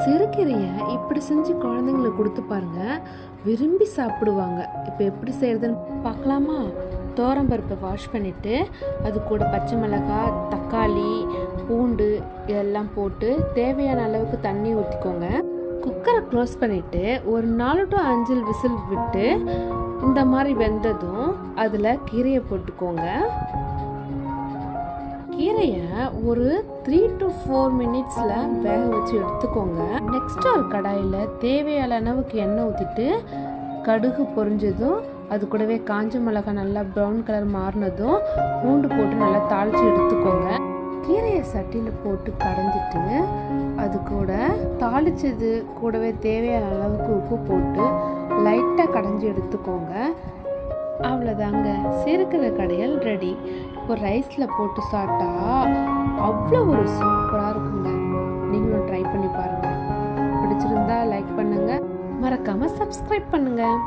சிறுகீரையை இப்படி செஞ்சு குழந்தைங்களுக்கு கொடுத்து பாருங்க, விரும்பி சாப்பிடுவாங்க. இப்போ எப்படி செய்யறதுன்னு பார்க்கலாமா? பருப்பை வாஷ் பண்ணிவிட்டு அது கூட பச்சை மிளகாய், தக்காளி, பூண்டு இதெல்லாம் போட்டு தேவையான அளவுக்கு தண்ணி ஊற்றிக்கோங்க. குக்கரை க்ளோஸ் பண்ணிவிட்டு ஒரு 4 to 5 விசில் விட்டு இந்த மாதிரி வெந்ததும் அதில் கீரையை போட்டுக்கோங்க. கீரையை ஒரு 3 to 4 மினிட்ஸில் வேக வச்சு எடுத்துக்கோங்க. நெக்ஸ்ட் ஒரு கடாயில் தேவையான அளவுக்கு எண்ணெய் ஊற்றிட்டு கடுகு பொரிஞ்சதும் அது கூடவே காஞ்ச மிளகாய் நல்லா ப்ரௌன் கலர் மாறினதும் பூண்டு போட்டு நல்லா தாளித்து எடுத்துக்கோங்க. கீரையை சட்டியில் போட்டு கடைஞ்சிட்டு அது கூட தாளித்தது கூடவே தேவையான அளவுக்கு உப்பு போட்டு லைட்டாக கடைஞ்சி எடுத்துக்கோங்க. அவ்வளோதாங்க, சிறுகீரை கடையல் ரெடி. இப்போ ரைஸில் போட்டு சாப்பிட்டா அவ்வளோ ஒரு சூப்பராக இருக்குங்க. நீங்களும் ட்ரை பண்ணி பாருங்கள். பிடிச்சிருந்தா லைக் பண்ணுங்கள், மறக்காமல் சப்ஸ்கிரைப் பண்ணுங்கள்.